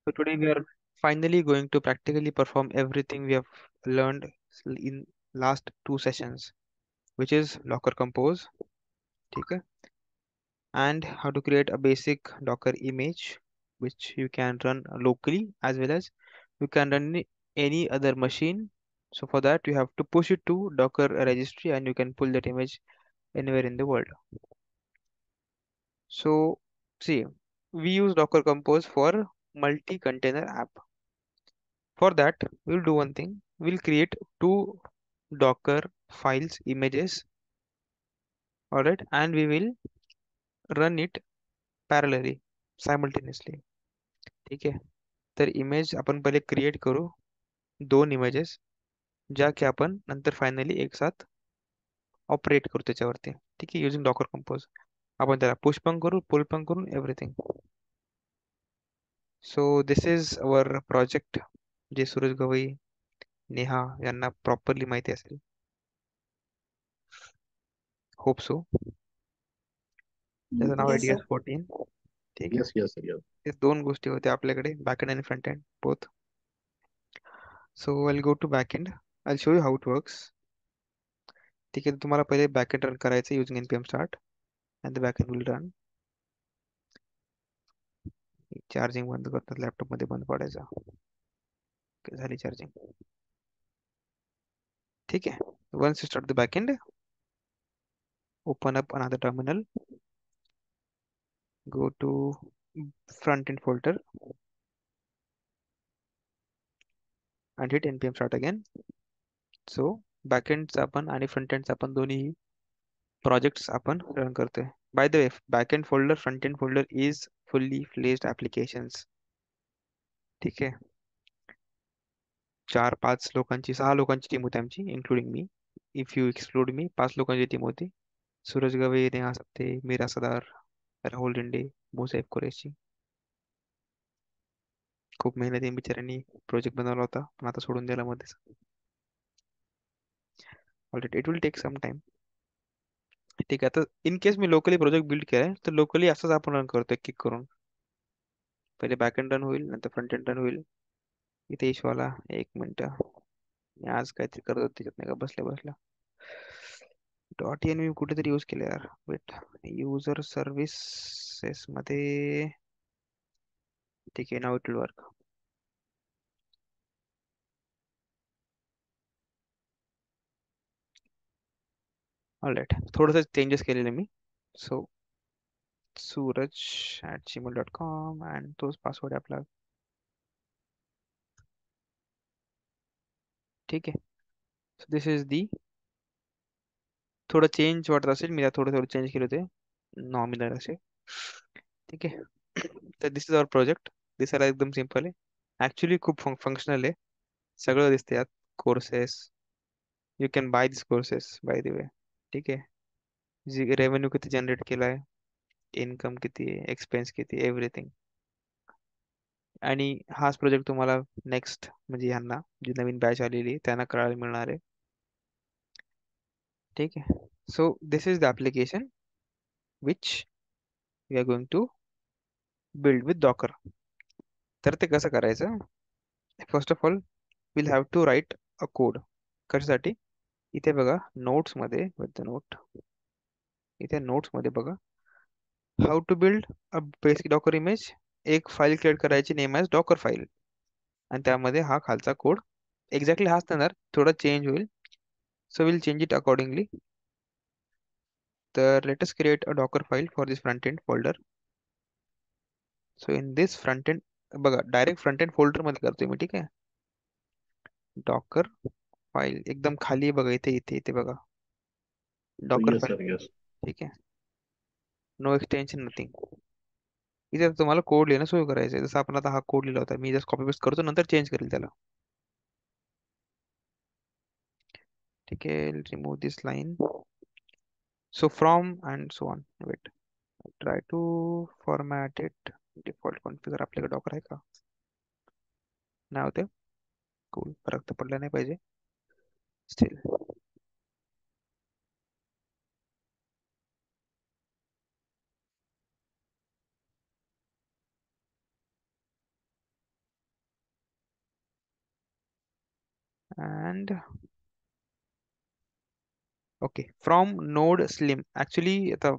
So today we are finally going to practically perform everything we have learned in last two sessions, which is Docker Compose, ठीक है? And how to create a basic Docker image, which you can run locally as well as you can run any other machine. So for that you have to push it to Docker registry and you can pull that image anywhere in the world. So see, we use Docker Compose for multi-container app. For that, we'll do one thing. We'll create two Docker files, images, alright, and we will run it parallelly, simultaneously. ठीक आहे. तर image आपण पहिले create करू दोन images ज्या की आपण नंतर फायनली एक साथ ऑपरेट करू त्याच्यावरती. ठीक आहे, युजिंग डॉकर कंपोज. आपण त्याला पुश पण करू, पुल पण करू, everything. So this is our project, जे सूरज गवई, नेहा यांना प्रॉपरली माहिती असेल. Hope so. त्याचं नाव आहे Yes, sir. DS14. ठीक आहे. Yes, yes, sir. Yes. हे दोन गोष्टी होत्या आपल्याकडे, बॅकएंड आणि front end both. So I go to backend. I show you how it works. ठीक आहे, तुम्हाला पहिले बॅकएंड रन करायचं using npm start and the backend will run. Charging बंद करतात, लॅपटॉप मध्ये बंद पडायचा. झाली चार्जिंग. ठीक आहे. Once you start the backend, open up another terminal, go to front end folder and hit npm start again. So बॅकएंडचा आपण आणि फ्रंट एंडचा आपण दोन्ही प्रोजेक्ट्स आपण रन करतोय. By the way, backend folder, front end folder is fully fledged applications. ठीक आहे. 4-5 लोकांची, 6 लोकांची टीम होती आमची, इन्क्लुडिंग मी. इफ यू एक्सक्लूड मी, 5 लोकांची टीम होती. सूरज गवई, नेहा सत्ते, मीरा सदार, राहुल रिंडे, मुसैब कुरैशी. खूप मेहनतीने बिचाऱ्यांनी प्रोजेक्ट बनवला होता, पण आता सोडून द्यायला मध्येच. Already it will take some time. ठीक आहे. आता इन केस मी लोकली प्रोजेक्ट बिल्ड केलाय, तर लोकली असंच आपण रन करतोय, किक करून. पहिले बॅक एंड रन होईल, नंतर फ्रंट एंड रन होईल. इथे इश्यू आला, 1 मिनिट. मी आज काहीतरी करत होतो त्याच्यात, नाही का, बसल्या बसल्या. .env मी कुठेतरी यूज केलं यार. वेट, युजर सर्व्हिसेस मध्ये. ठीक आहे, now it will work. All right, थोडंसं चेंजेस केलेले मी. सो suraj@gmail.com अँड तोच पासवर्ड आहे आपला. ठीक आहे. So this is the. थोडं चेंज वाटत असेल, मी थोडं थोडं चेंज केले होते नॉमिनल असे. ठीक आहे. तर दिस इज अवर प्रोजेक्ट. दिसायला एकदम सिम्पल आहे, ऍक्च्युली खूप फंक्शनल आहे. सगळं दिसते यात. Courses, you can buy this courses by the way. ठीक आहे. रेव्हेन्यू किती जनरेट केलाय, इन्कम किती आहे, एक्सपेन्स किती, एव्हरीथिंग. आणि हाच प्रोजेक्ट तुम्हाला नेक्स्ट म्हणजे ह्यांना जी नवीन बॅच आलेली आहे, त्यांना कळायला मिळणार आहे. ठीक आहे. So this is the application which we are going to build with Docker. तर ते कसं करायचं? First of all will have to write a code. कशासाठी? इथे बघा, नोट्स मध्ये, विथ द नोट, इथे नोट्स मध्ये बघा, how to build a basic Docker image. एक फाईल क्रिएट करायची, नेम एज डॉकर फाईल, आणि त्यामध्ये हा खालचा कोड एक्झॅक्टली हाच देणार, थोडा चेंज होईल. So will change it accordingly. तर let us create a docker file for this front end folder. So in this front end, बघा डायरेक्ट फ्रंट एंड फोल्डर मध्ये करतोय मी. ठीक आहे. डॉकर फाईल एकदम खाली आहे बघा, इथे इथे इथे बघा, Docker Yes, sir. File. Yes. ठीक आहे. No extension, nothing. इथे तुम्हाला कोड लिहिणं सुरू करायचं आहे. जसं आपण आता हा कोड लिहिला होता, मी जस्ट कॉपी पेस्ट करतो, नंतर चेंज करेल त्याला. ठीक आहे. Remove this line. So from and so on. Wait, try to format it. Default configure आपल्याकडे डॉकर आहे का? नाही होते. कूल, फरक तर पडला नाही पाहिजे. Steel. and okay from node slim actually आता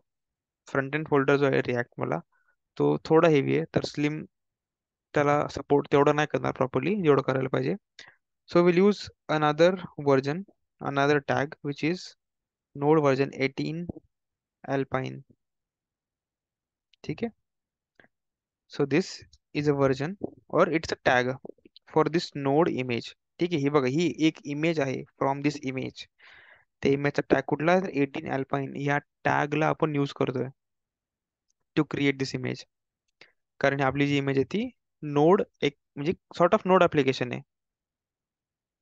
फ्रंट एंड फोल्डर जो आहे रिॲक्ट मला तो थोडा हेवी आहे तर स्लिम त्याला सपोर्ट तेवढा नाही करणार प्रॉपरली जेवढं करायला पाहिजे. So will use another version another tag which is node version 18 alpine. ठीक आहे. So this is a version और it's a tag for this node image. ठीक आहे. ही बघा ही एक इमेज आहे फ्रॉम दिस इमेज. त्या इमेजचा टॅग कुठला आहे 18 अल्पाइन या टॅगला आपण यूज करतोय टू क्रिएट दिस इमेज. कारण ही आपली जी इमेज आहे ती नोड एक म्हणजे सॉर्ट ऑफ नोड ऍप्लिकेशन आहे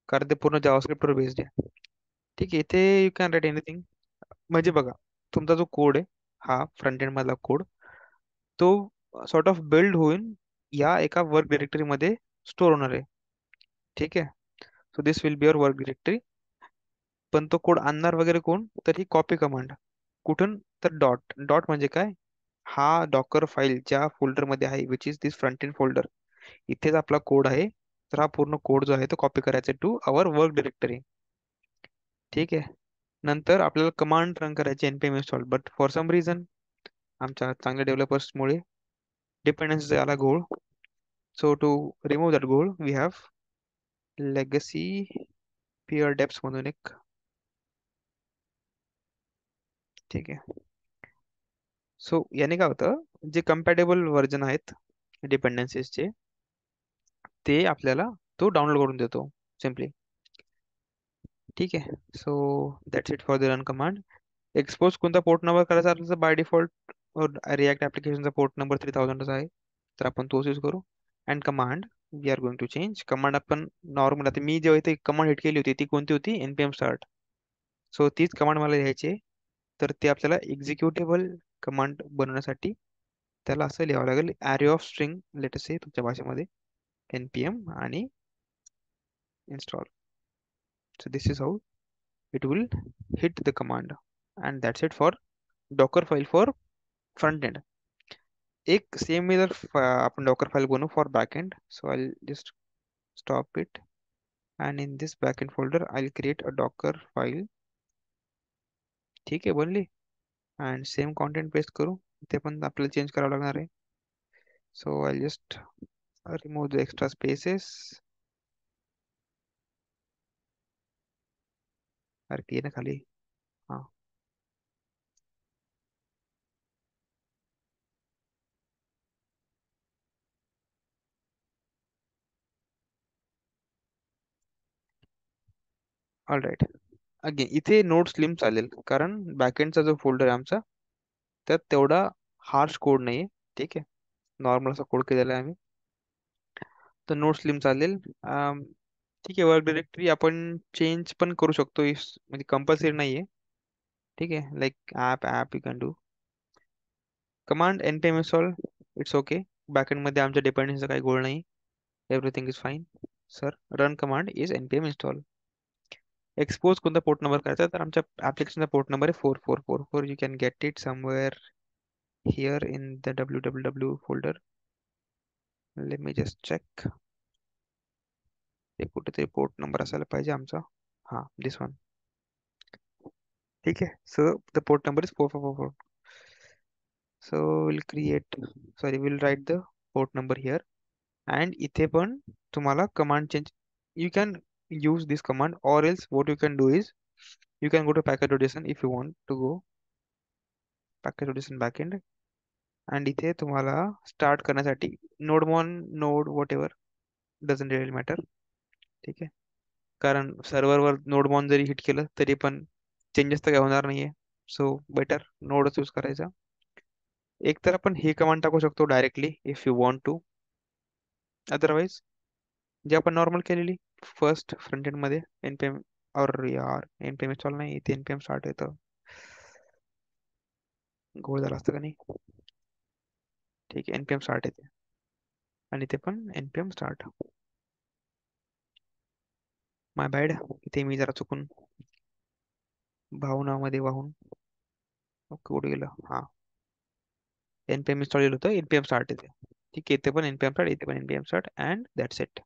कारण ते पूर्ण जावास्क्रिप्टवर बेस्ड आहे. ठीक आहे. इथे यू कॅन राईट एनिथिंग. म्हणजे बघा तुमचा जो कोड आहे हा फ्रंट एंड मधला कोड तो सॉर्ट ऑफ बिल्ड होऊन या एका वर्क डिरेक्टरीमध्ये स्टोअर होणार आहे. ठीक आहे. So this will be your work directory. पण तो कोड आणणार वगैरे कोण तर ही कॉपी कमांड कुठून तर डॉट डॉट म्हणजे काय हा डॉकर फाईल ज्या फोल्डरमध्ये आहे which is this front end folder इथेच आपला कोड आहे. तर हा पूर्ण कोड जो आहे तो कॉपी करायचा टू अवर वर्क डिरेक्टरी. ठीक आहे. नंतर आपल्याला कमांड रन करायची npm install but for some reason आमच्या चांगल्या डेव्हलपर्समुळे डिपेंडन्स आला घोळ. सो टू रिमूव्ह दॅट घोळ we have legacy peer deps म्हणून एक. ठीक आहे. सो याने काय होतं जे कम्पॅटेबल व्हर्जन आहेत डिपेंडन्सीजचे ते आपल्याला तो डाउनलोड करून देतो सिम्पली. ठीक आहे. So that's it for the run command. Expose कोणता पोर्ट नंबर करायचा असेल तर बाय डिफॉल्ट रिॲक्ट ॲप्लिकेशनचा पोर्ट नंबर 3000च आहे तर आपण तोच यूज करू. And command we are going to change command आपण नॉर्मल आता मी जेव्हा इथे कमांड हिट केली होती ती कोणती होती npm start. सो तीच कमांड मला लिहायची आहे. तर ते आपल्याला एक्झिक्युटेबल कमांड बनवण्यासाठी त्याला असं लिहावं लागेल ॲरे ऑफ स्ट्रिंग लेटेस्ट आहे तुमच्या भाषेमध्ये npm आणि install. So this is how it will hit the command and that's it for docker file for front end. एक सेम इधर आपण डॉकर फाइल बनवू for backend. So I just stop it and in this backend folder I'll create a docker file. ठीक आहे बनली. and same content paste करू. ते पण आपल्याला चेंज करावं लागणार आहे. so I'll just remove the extra spaces. अरे ते ना खाली. हां ऑल राईट. अगेन इथे नोड स्लिम चालेल कारण बॅकएंडचा जो फोल्डर आहे आमचा त्यात तेवढा हार्श कोड नाही आहे. ठीक आहे. नॉर्मल असा कोड केलेला आहे आम्ही. तर नोड स्लिम चालेल. ठीक आहे. वर्क डिरेक्टरी आपण चेंज पण करू शकतो म्हणजे कंपल्सरी नाही आहे. ठीक आहे. Like app you can do command npm install. It's okay. Backend मध्ये आमच्या डिपेंडन्सीचा काही गोळ नाही. Everything is fine. Sir run command is npm install. Expose कोणता पोर्ट नंबर करायचा तर आमच्या ऍप्लिकेशनचा पोर्ट नंबर आहे 4444. You can get it somewhere here in the www folder. Let me just check. ते कुठेतरी पोर्ट नंबर असायला पाहिजे आमचा. हां दिस वन. ठीक आहे. So the port number is 4444. So will create sorry will write the port number here and इथे पण तुम्हाला command change you can use this command or else what you can do is you can go to package.json if you want to go package.json backend and इथे तुम्हाला start करण्यासाठी nodemon node whatever doesn't really matter. ठीक आहे. कारण सर्व्हरवर नोडमॉन जरी hit केलं तरी पण चेंजेस तर काही होणार नाहीये. सो बेटर नोडच यूज करायचा. एक तर आपण ही कमांड टाकू शकतो directly if you want to. Otherwise जे आपण नॉर्मल केलेली फर्स्ट फ्रंट एंड मध्ये npm और यार npm install नाही इथे npm start येतं. घोळ झाला असतं का नाही. ठीक आहे. npm start येते आणि ते पण npm start. माय बॅड इथे मी जरा चुकून भावनामध्ये वाहून ओके कुठे गेलं. हा npm install लिहिलं होतं npm start येते. ठीक आहे. इथे पण npm start इथे पण npm start and that's it.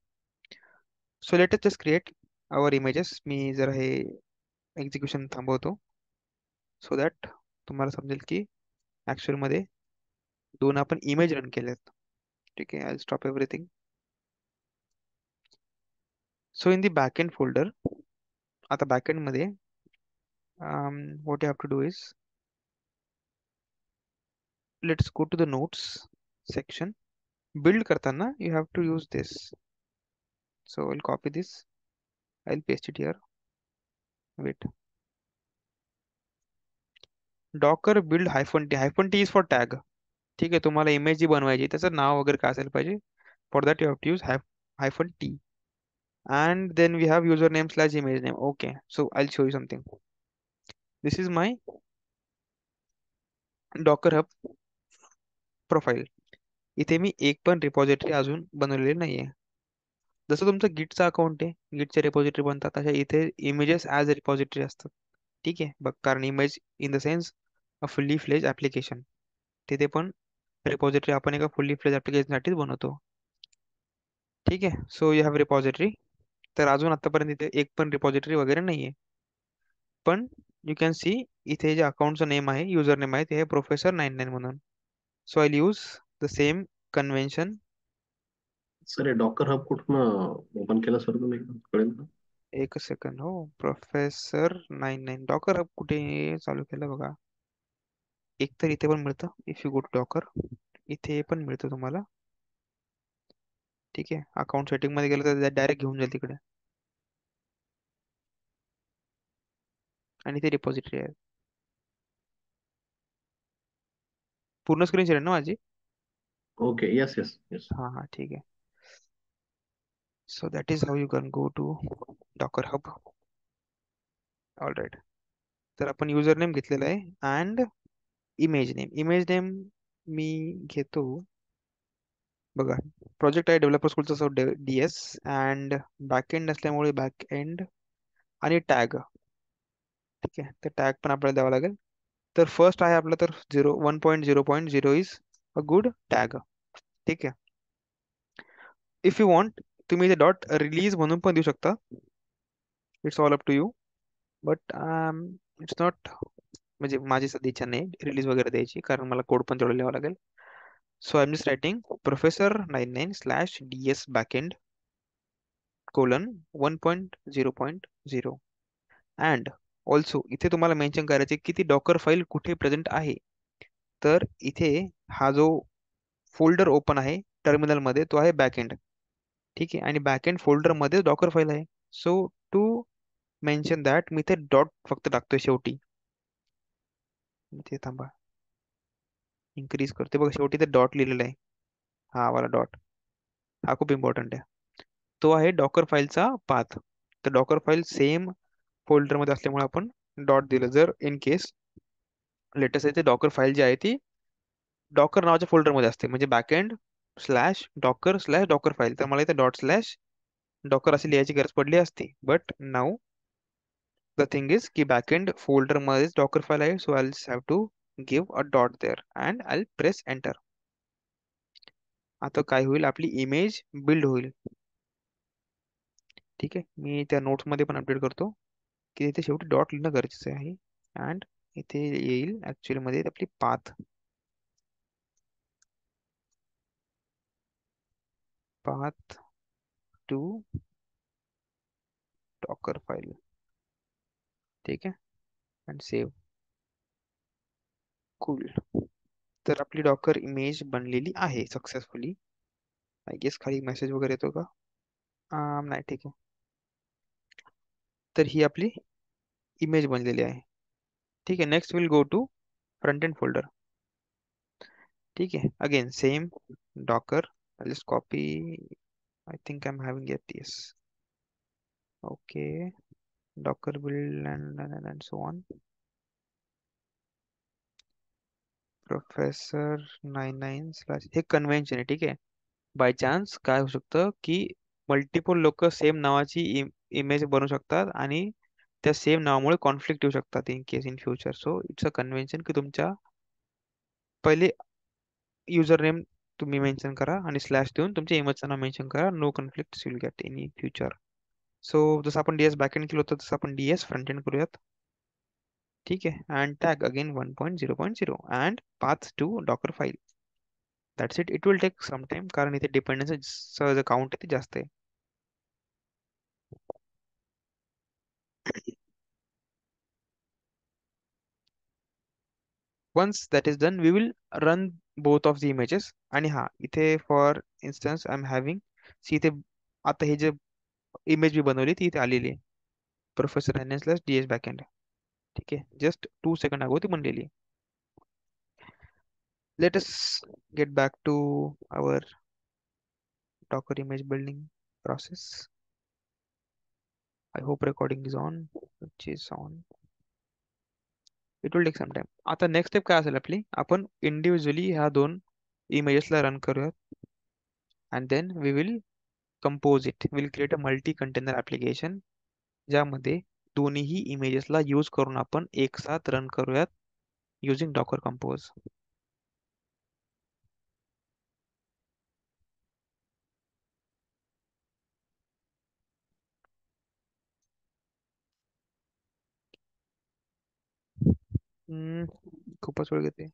So let us just create our images. मी जरा हे एक्झिक्युशन थांबवतो सो दॅट तुम्हाला समजेल की ऍक्च्युअल मध्ये दोन आपण इमेज रन केलेत. ठीक आहे, I stop everything. So in the backend folder, आता बॅकएंड मध्ये what you have to do is, let's go to the notes section. Build करताना you have to use this. So I'll copy this, I'll paste it here. Wait. Docker build -t. -t is for tag. ठीक आहे, तुम्हाला image जी बनवायची त्याचं नाव वगैरे काय असेल पाहिजे. For that you have to use -t. And then we have username slash image name. Okay, so I'll show you something. This is my Docker Hub profile. इथे मी एक पण रिपॉझिटरी अजून बनवलेली नाहीये. जसं तुमचं गिटचं अकाउंट आहे, गिटचे रिपॉझिटरी बनतात, तशा इथे इमेजेस ॲज अ रिपॉझिटरी असतात. ठीक आहे बघ, कारण image in the sense a fully फ्लेज ऍप्लिकेशन. तिथे पण रिपॉझिटरी आपण एका फुल्ली फ्लेज ऍप्लिकेशनसाठीच बनवतो. ठीक आहे, सो यू हॅव रिपॉझिटरी. तर अजून आतापर्यंत इथे एक पण रिपॉझिटरी वगैरे नाहीये. पण यू कॅन सी इथे जे अकाउंटचं नेम आहे, युजर नेम आहे, ते आहे Professor99 म्हणून. So I use the same convention. Sir हे डॉकर हब कुठून ओपन केलं सर तुम्ही, कळेल का? एक सेकंड हो. Professor99 डॉकर हब कुठे चालू केलं बघा. एक तर इथे पण मिळतं, if you go to Docker इथे पण मिळतं तुम्हाला. ठीक आहे, अकाउंट सेटिंग मध्ये गेलं तर डायरेक्ट घेऊन जाईल तिकडे, आणि ते रिपॉझिटरी आहे. पूर्ण स्क्रीन शेअर ना माझी. Okay, yes yes yes. हाँ हाँ ठीक है. So that is how you can go to Docker Hub. All right. तर आपण युजर नेम घेतलेला आहे अँड इमेज नेम मी घेतो बघा. प्रोजेक्ट आहे डेव्हलपर स्कूलचा, सो DS. अँड बॅकएंड असल्यामुळे बॅकएंड आणि टॅग. ठीक आहे, तर टॅग पण आपल्याला द्यावा लागेल. तर फर्स्ट आहे आपलं तर 1.0.0 इज अ गुड टॅग. ठीक आहे. इफ यू वॉन्ट, तुम्ही ते डॉट रिलीज म्हणून पण देऊ शकता. It's all up to you. But it's not, म्हणजे माझी सध्या इच्छा नाही रिलीज वगैरे द्यायची, कारण मला कोड पण तेवढं लिहावं लागेल. So I am just writing Professor99/DS backend :1.0.0. And also इथे तुम्हाला मेन्शन करायचे की ती डॉकर फाईल कुठे प्रेझेंट आहे. तर इथे हा जो फोल्डर ओपन आहे टर्मिनल मध्ये, तो आहे बॅकएंड. ठीक आहे, आणि बॅकएंड फोल्डर मध्ये डॉकर फाईल आहे. सो टू मेन्शन दॅट मी इथे डॉट फक्त टाकतोय शेवटी. इथे थांबा, इन्क्रीज करते बघा, शेवटी ते डॉट लिहिलेलं आहे, हा वाला डॉट. हा खूप इम्पॉर्टंट आहे. तो आहे डॉकर फाईलचा पाथ. तर डॉकर फाईल सेम फोल्डर मध्ये असल्यामुळे आपण डॉट दिलं. जर इन केस लेटेस्ट आहे, ते डॉकर फाईल जी आहे ती डॉकर नावाच्या फोल्डर मध्ये असते, म्हणजे backend slash Docker slash Docker file, तर मला इथे डॉट स्लॅश डॉकर अशी लिहायची गरज पडली असती. But now the thing is की बॅकएंड फोल्डर मध्येच डॉकर फाईल आहे, so I have to give a dot there and I press enter. आता काय होईल, आपली इमेज बिल्ड होईल. ठीक आहे, मी त्या नोट्स मध्ये पण अपडेट करतो की इथे शेवटी डॉट लिहिणं गरजेचं आहे. अँड इथे येईल ऍक्च्युअली मध्ये आपली path path to Docker file. ठीक आहे, अँड सेव्ह. कूल. तर आपली डॉकर इमेज बनलेली आहे सक्सेसफुली. आय गेस खाली मेसेज वगैरे येतो का? नाही, ठीक आहे. तर ही आपली इमेज बनलेली आहे. ठीक आहे, next will go to front end folder. ठीक आहे, again same Docker. Just copy. I think I am having it. Yes. Okay. Docker build and so on. Professor99 हे कन्व्हेन्शन आहे. ठीक आहे, बाय चान्स काय होऊ शकतं की मल्टिपल लोक सेम नावाची इमेज बनवू शकतात आणि त्या सेम नावामुळे कॉन्फ्लिक्ट येऊ शकतात in case in future. So it's a convention की तुमच्या पहिले युजर नेम तुम्ही मेन्शन करा आणि स्लॅश देऊन तुमच्या इमेजचं नाव मेन्शन करा. No conflict will get in future. So जसं आपण डीएस बॅकएंड केलं होतं तसं आपण डीएस फ्रंट एंड करूयात. ठीक आहे. And tag again 1.0.0 and path to Docker file. That's it. It will take some time कारण इथे डिपेंडन्स जो काउंट आहे ते जास्त आहे. Once that is done, we will run both of the images. आणि हा इथे for instance I am having see इथे आता हे जे इमेज मी बनवली ती इथे आलेली आहे. Professor N S slash D S backend. ठीक आहे. जस्ट 2 सेकंड अगो ती बनलेली आहे. Let us get back to our Docker image building process. I hope recording is on, which is on. It will take some time. आता next step काय असेल आपली, आपण इंडिव्हिज्युअली ह्या दोन इमेजेसला रन करूयात. And then we will compose it. Will create a multi container application ज्यामध्ये दोन्हीही इमेजेसला यूज करून आपण एक साथ रन करूयात युजिंग डॉकर कंपोज. खूपच वेळ घेते.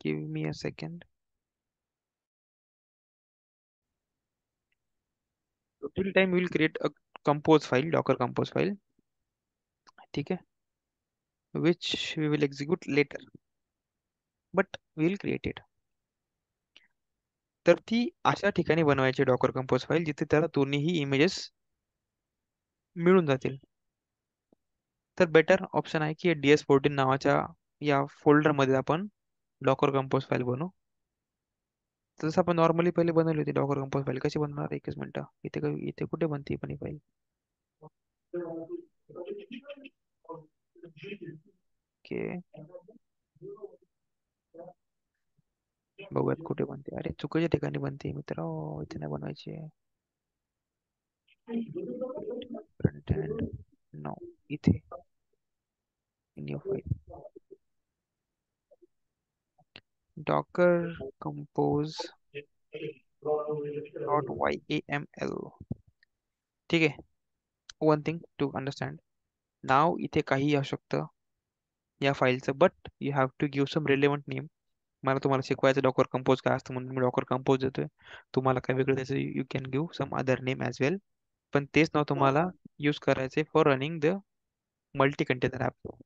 Give me a second. Till time will create a compose file, Docker compose file. ठीक आहे. which we will execute later, but we will create it. तर ती अशा ठिकाणी बनवायची डॉकर कंपोज फाईल जिथे त्याला दोन्हीही इमेजेस मिळून जातील. तर बेटर ऑप्शन आहे की DS14 नावाच्या या फोल्डरमध्ये आपण डॉकर कंपोज फाईल बनवू. जसं आपण नॉर्मली पहिले बनवली होती डॉकर कंपोज फाईल. कशी बनवणार? एकच मिनिट. इथे कुठे बनते पण ही फाईल? ओके, बघूयात कुठे बनते. अरे चुकीच्या ठिकाणी बनते मित्र, इथे नाही बनवायची. फ्रंट एंड नो, इथे new file docker compose dot yaml. ठीक आहे. वन थिंग टू अंडरस्टँड, नाव इथे काही असू शकतं या फाईलचं, but you have to give some relevant name. मला तुम्हाला शिकवायचं डॉकर कंपोज काय असतं म्हणून मी डॉकर कंपोज देतोय. तुम्हाला काय वेगळं त्याचं you can give some other name as well. पण तेच नाव तुम्हाला यूज करायचे for running the multi container app.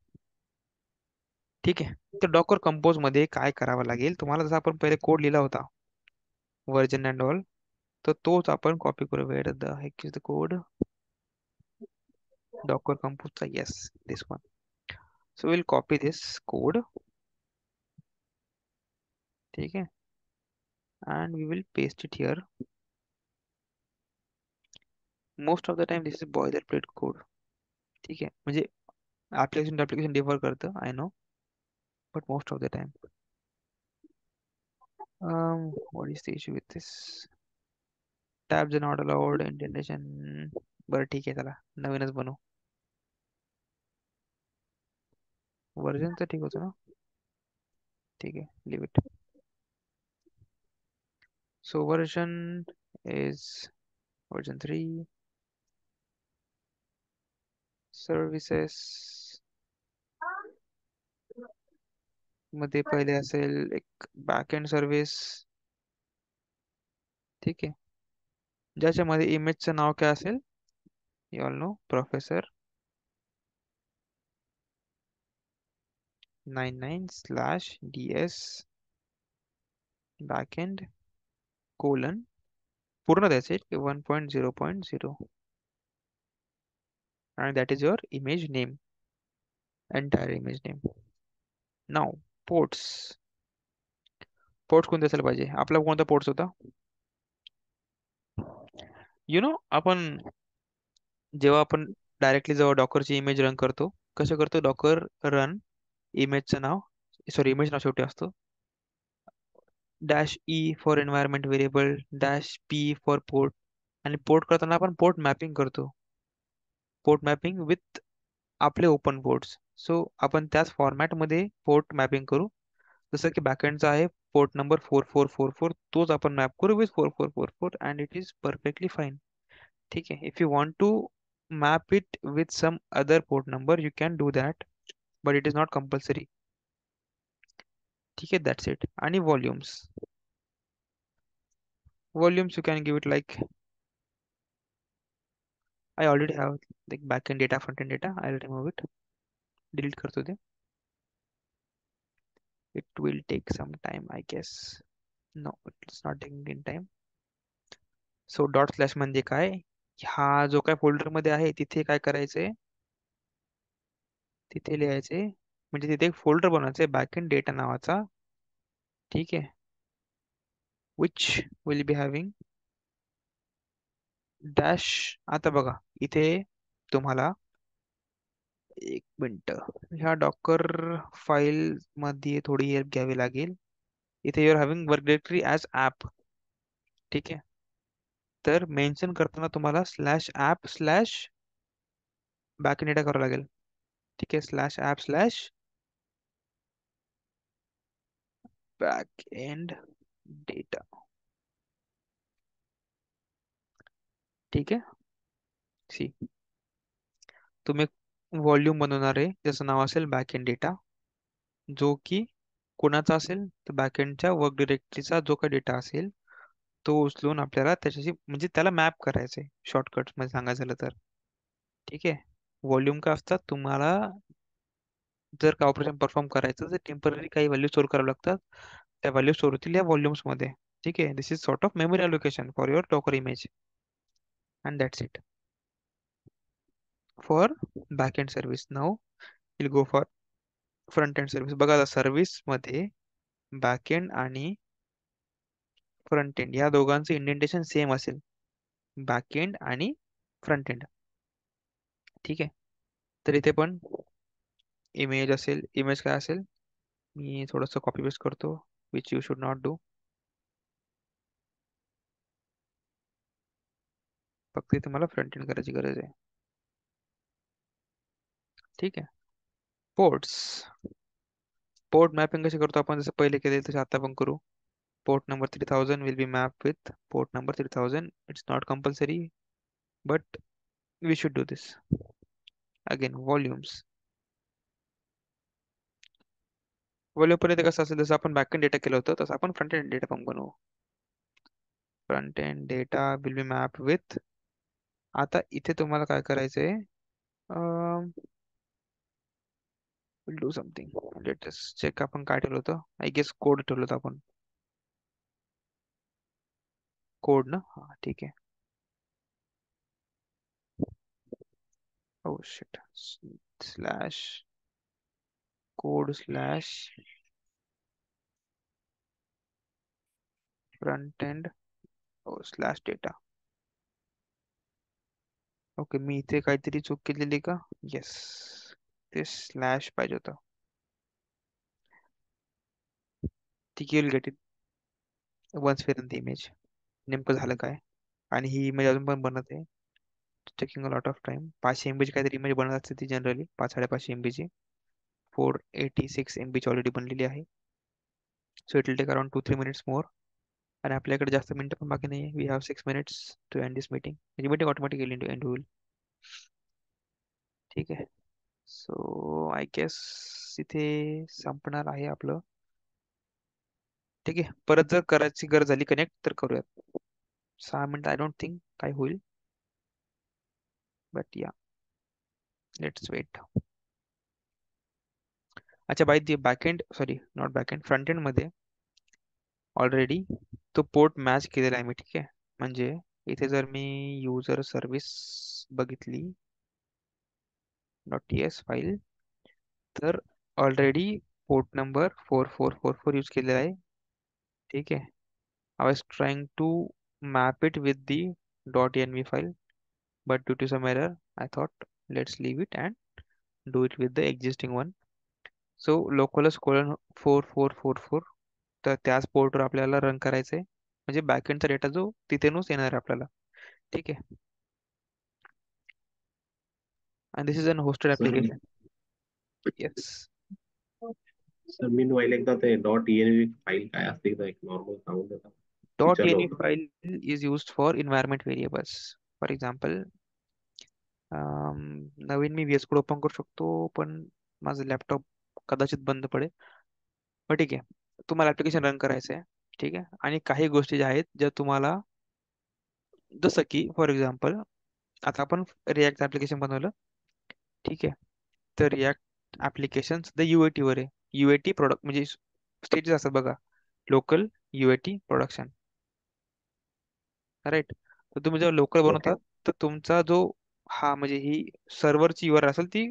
ठीक आहे. तर डॉकर कंपोज मध्ये काय करावं लागेल तुम्हाला, जसं आपण पहिले कोड लिहिला होता वर्जन अँड ऑल, तर तोच आपण कॉपी करू. Where the heck is the code docker कंपोजचा? Yes, this one. So will copy this code. ठीक आहे. And we will paste it here. Most of the time this is boilerplate code. ठीक आहे. म्हणजे application to application differ करतं, I know, but most of the time. What is the issue with this? Tabs not allowed, indentation. बरं ठीक आहे, चला नवीनच बनवू. वर्जन तर ठीक होतं ना? ठीक आहे, leave it. So version is version 3. Services मध्ये पहिले असेल एक बॅकएंड सर्व्हिस. ठीक आहे. ज्याच्यामध्ये इमेजचं नाव काय असेल? You all know, professor 99/ds backend colon पूर्ण द्यायचे 1.0.0 आणि that is your image name, entire image name. Now ports. Ports कोणते असायला पाहिजे? आपला कोणता पोर्ट्स होता? यु नो, आपण जेव्हा आपण डायरेक्टली जेव्हा डॉकरची इमेज रन करतो, कसं करतो? डॉकर रन इमेजचं नाव, सॉरी इमेज नाव शेवटी असतो, -e for environment variable, -p for port. आणि पोर्ट करताना आपण पोर्ट मॅपिंग करतो. पोर्ट मॅपिंग विथ आपले ओपन पोर्ट्स. सो आपण त्याच फॉर्मॅटमध्ये पोर्ट मॅपिंग करू. जसं की बॅकएंडचा आहे पोर्ट नंबर 4444 तोच आपण मॅप करू with 4444 and it is perfectly fine. ठीक आहे. If you want to map it with some other port number you can do that, but it is not compulsory. ठीक आहे, दॅट्स इट. आणि volumes you can give it like I already have like backend data, front-end data. I'll remove it. Delete करतो ते. It will take some time, I guess. No, it's not taking in time. So dot slash म्हणजे काय? हा जो काय folder मध्ये आहे तिथे काय करायचंय? तिथे लिहायचे, म्हणजे तिथे एक फोल्डर बनवायचा आहे बॅकएंड डेटा नावाचा. ठीक आहे. Which will be having dash. आता बघा इथे तुम्हाला एक मिनिट ह्या डॉकर फाईल मध्ये थोडी हेल्प घ्यावी लागेल. इथे you're having work directory as app. ठीक आहे. तर मेन्शन करताना तुम्हाला slash app slash backend data करावं लागेल. ठीक आहे. Slash app slash backend data. ठीक आहे. सी, तुम्ही व्हॉल्यूम बनवणार आहे ज्याचं नाव असेल बॅकएंड डेटा, जो की कोणाचा असेल तर बॅकएंडच्या वर्क डिरेक्टरीचा जो काही डेटा असेल तो उचलून आपल्याला त्याच्याशी म्हणजे त्याला मॅप करायचं आहे शॉर्टकट मध्ये सांगायचं झालं तर. ठीक आहे. व्हॉल्यूम का असतात, तुम्हाला जर का ऑपरेशन परफॉर्म करायचं तर टेम्पररी काही व्हॅल्यू स्टोअर करावं लागतात. त्या व्हॅल्यू स्टोअर होतील या व्हॉल्यूम्स मध्ये. ठीक आहे. This is sort of memory allocation for your docker image and that's it for back end service. Now will go for front end service. बघा सर्व्हिस मध्ये बॅक एंड आणि फ्रंट एंड या दोघांचं इंडेंटेशन सेम असेल, back end आणि front end. ठीक आहे. तर इथे पण इमेज असेल. इमेज काय असेल, मी थोडंसं कॉपी पेस्ट करतो, which you should not do. फक्त इथे मला फ्रंट एंड करायची गरज आहे. ठीक आहे. पोर्ट्स. पोर्ट मॅपिंग कशी करतो आपण, जसं पहिले केले तसे आता पण करू. Port number 3000 will be mapped with port number 3000. It's not compulsory, but we should do this. Again, volumes. Volume पर्यंत कसं असेल, जसं आपण बॅकएंड डेटा केलं होतं तसं आपण फ्रंट एंड डेटा पण बनवू. Front end data will be map with. आता इथे तुम्हाला काय करायचंय, will do something. Latest check आपण काय ठेवलं होतं, आय गेस कोड ठेवलं होतं आपण. कोड ना, हा ठीक आहे. Oh shit. Slash code slash front end slash data. Okay, मी इथे काहीतरी चूक केलेली का? येस, ते स्लॅश पाहिजे होतं. ठीक आहे, get it once where in the image. नेमकं झालं काय? आणि ही इमेज अजून पण बनत आहे. Taking a lot of time. 500 MB ची काहीतरी इमेज बनत असते ती जनरली, 500-550 MB ची. 486 MB ची ऑलरेडी बनलेली आहे. So it will take around 2-3 minutes more. आणि आपल्याकडे जास्त मिनिटं पण बाकी नाही आहे. We have 6 minutes to end this meeting. म्हणजे मीटिंग ऑटोमॅटिकली एंड होईल. ठीक आहे. सो आय गेस इथे संपणार आहे आपलं. ठीक आहे. परत जर करायची गरज झाली कनेक्ट तर करूयात. 6 मिनिट आय डोंट थिंक काय होईल, बट या लेट्स वेट. अच्छा, by the backend, sorry not backend, front end मध्ये ऑलरेडी तो पोर्ट मॅच केलेला आहे मी. ठीक आहे. म्हणजे इथे जर मी युजर सर्व्हिस बघितली डॉट एस फाईल, तर ऑलरेडी पोर्ट नंबर 4444 यूज केलेला आहे. ठीक आहे. I was trying to map it with the dot N V file, but due to some error I thought let's leave it and do it with the existing one. So localhost colon 4444, तर त्याच पोर्टवर आपल्याला run करायचं आहे, म्हणजे बॅकएंडचा data जो तिथेनच येणार आहे आपल्याला. ठीक आहे. आणि this is unhosted sir application. Yes. Sir मी व्हायला एकदा ते .env फाईल काय असते एकदा एक नॉर्मल सांगून देता, डॉट विचारलं एन होतं. File is used for environment variables. For example, Naveen me VS Code open करू शकतो, पण माझं लॅपटॉप कदाचित बंद पडेल. पण ठीक आहे, तुम्हाला ऍप्लिकेशन रन करायचं आहे. ठीक आहे, आणि काही गोष्टी ज्या आहेत ज्या तुम्हाला, जसं की फॉर एक्झाम्पल, आता आपण रिॲक्ट ऍप्लिकेशन बनवलं. ठीक आहे, तर रिॲक्ट ऍप्लिकेशन सध्या UAT वर आहे. UAT प्रोडक्ट म्हणजे स्टेजेस असतात बघा. Local, UAT, production. राईट. तर तुम्ही जेव्हा लोकल ओके. बनवतात, तर तुमचा जो, हा म्हणजे ही सर्व्हरची URL असेल ती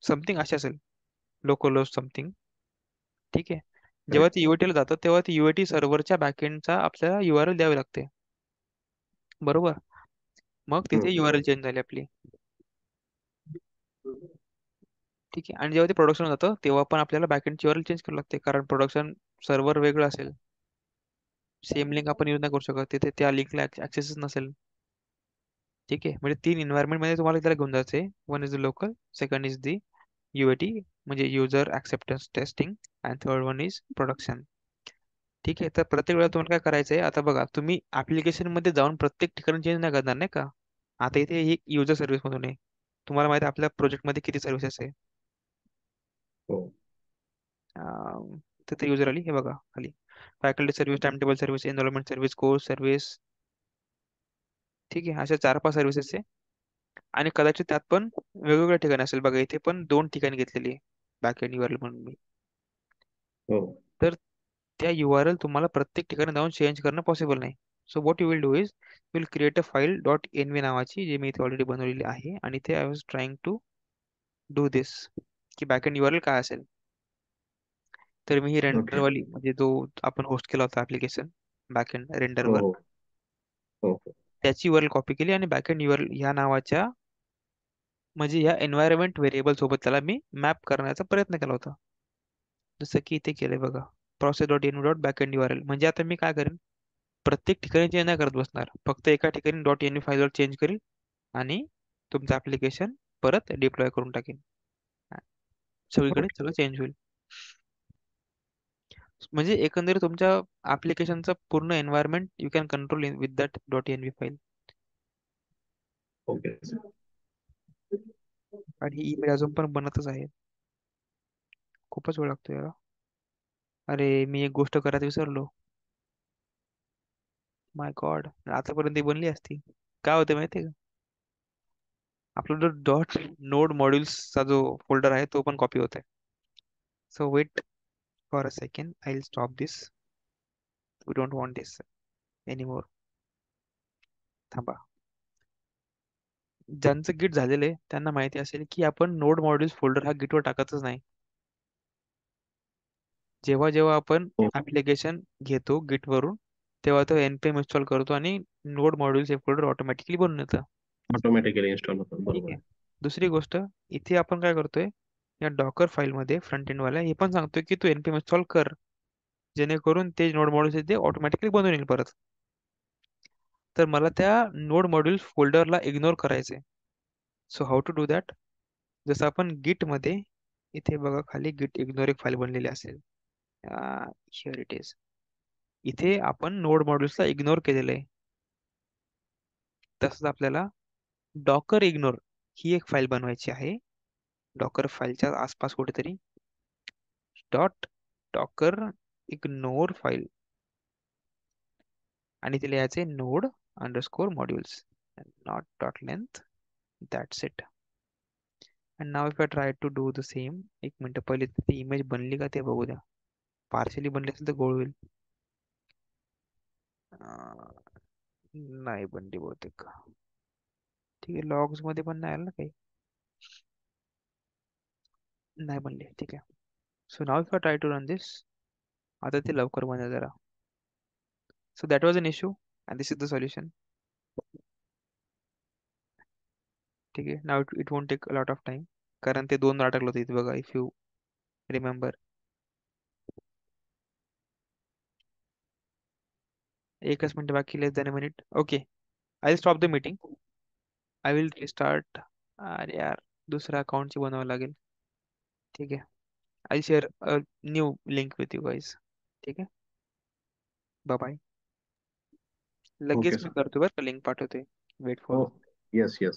समथिंग अशी असेल, लोकल होस्ट समथिंग. ठीक आहे. जेव्हा ती करेक्ट. UAT ला जातं तेव्हा ती UAT सर्व्हरच्या बॅकएंडचा आपल्याला URL द्यावी लागते. बरोबर. मग तिथे URL चेंज झाली आपली. ठीक आहे, आणि जेव्हा ते प्रोडक्शन जातं तेव्हा पण आपल्याला बॅकएंडची URL चेंज करावी लागते, कारण प्रोडक्शन सर्व्हर वेगळं असेल. सेम लिंक आपण यूज नाही करू शकत, तिथे त्या लिंकला ऍक्सेसच नसेल. ठीक आहे, म्हणजे तीन एन्व्हायरमेंट मध्ये तुम्हाला त्याला घेऊन जायचे. One is the local, second is the UAT म्हणजे user acceptance testing, and third one is production. ठीक आहे, तर प्रत्येक वेळा तुम्हाला काय करायचंय, आता बघा तुम्ही ऍप्लिकेशन मध्ये जाऊन प्रत्येक ठिकाणी चेंज नाही करणार नाही का. आता इथे ही युजर सर्व्हिस मधून आहे. तुम्हाला माहिती आहे आपल्या प्रोजेक्ट मध्ये किती सर्व्हिसेस आहे. हो. तिथे युजर आली, हे बघा खाली, faculty service, time table service, enrolment service, course service. ठीक आहे, अशा 4-5 सर्व्हिसेस आहे. आणि कदाचित त्यात पण वेगवेगळ्या ठिकाणी असेल बघा, इथे पण 2 ठिकाणी घेतलेली आहे बॅकएंड URL म्हणून मी. हो. तर त्या URL तुम्हाला प्रत्येक ठिकाणी जाऊन चेंज करणं पॉसिबल नाही. So what you will do is, will create a file .env नावाची, जी मी इथे ऑलरेडी बनवलेली आहे, आणि ते I was trying to do this, की बॅकएंड URL काय असेल. तर मी ही ओके. रेंडरवाली म्हणजे जो आपण होस्ट केला होता ऍप्लिकेशन बॅकएंड हो रेंडरवर, हो हो हो. त्याची URL कॉपी केली आणि बॅकएंड URL ह्या नावाच्या, म्हणजे ह्या एन्व्हायरमेंट व्हेरिएबल सोबत त्याला मी मॅप करण्याचा प्रयत्न केला होता. जसं की इथे केलंय बघा, process.env.backend URL. म्हणजे आता मी काय करेन, प्रत्येक ठिकाणी चेंज नाही करत बसणार, फक्त एका ठिकाणी .env फाईलवर चेंज करेल आणि तुमचं ऍप्लिकेशन परत डिप्लॉय करून टाकेन. सगळीकडे ओके. सगळं चेंज होईल. म्हणजे एकंदरीत तुमच्या ऍप्लिकेशनचा पूर्ण environment you can control with that .env file. Okay sir. आणि ही ईमेल अजून पण बनतच आहे. खूपच वेळ लागतो याला. अरे, मी एक गोष्ट करायला विसरलो. माय गॉड, आतापर्यंत ती बनली असती. काय होतं माहितीये का, आपला जो नोड मॉड्यूल्सचा जो फोल्डर आहे तो पण कॉपी होत आहे. So wait for a second, I will stop this. We don't want this anymore. थांबा. ज्यांचं गिट झालेलं आहे त्यांना माहिती असेल की आपण नोड मॉड्यूल्स फोल्डर हा गिटवर टाकतच नाही. जेव्हा जेव्हा आपण हो. ऍप्लिकेशन घेतो गिट वरून, तेव्हा तो npm इन्स्टॉल करतो आणि नोड मॉड्यूल्स हे फोल्डर ऑटोमॅटिकली बनून येतं. ऑटोमॅटिकली इन्स्टॉल होतात, ठीक बरोबर आहे. आहे. दुसरी गोष्ट, इथे आपण काय करतोय, या डॉकर फाईलमध्ये फ्रंट एंड वाला हे पण सांगतोय की तू npm इन्स्टॉल कर, जेणेकरून ते नोड मॉड्यूल्स ते ऑटोमॅटिकली बनून येईल परत. तर मला त्या नोड मॉड्यूल्स फोल्डरला इग्नोर करायचे. So how to do that, जसं आपण गिट मध्ये, इथे बघा खाली गिट इग्नोर एक फाईल बनलेली असेल. Here it is. इथे आपण नोड मॉड्यूल्सला इग्नोर केलेलं आहे. तसंच आपल्याला डॉकर इग्नोर ही एक फाईल बनवायची आहे. डॉकर फाईलच्या आसपास कुठेतरी डॉकर इग्नोर फाईल, आणि ते लिहायचे node underscore modules, not dot length. That's it. And नाव if I try to do the same, एक मिनिट पहिले ती इमेज बनली का ते बघू द्या. पार्शली बनली असेल तर गोळ होईल. अं, नाही बनली बहुतेक. ठीक आहे, लॉग्स मध्ये पण नाही आलं ना काही. नाही बनली, ठीक आहे. So now if I try to run this, आता ते लवकर बनेल जरा. So that was an issue, and this is the solution. ठीक आहे, now it won't take a lot of time, कारण ते दोन अटकलं होतं इथे बघा, इफ यू रिमेंबर. एकच मिनिट बाकी, less than a minute. Okay, I stop the meeting. I will restart. अरे यार, दुसऱ्या अकाउंटची बनवावं लागेल. ठीक आहे, I share a new link with you guys. ठीक आहे. Bye bye. लगेच ओके मी सर. करतो बरं का, लिंक पाठवते. Wait for. हो. Yes yes.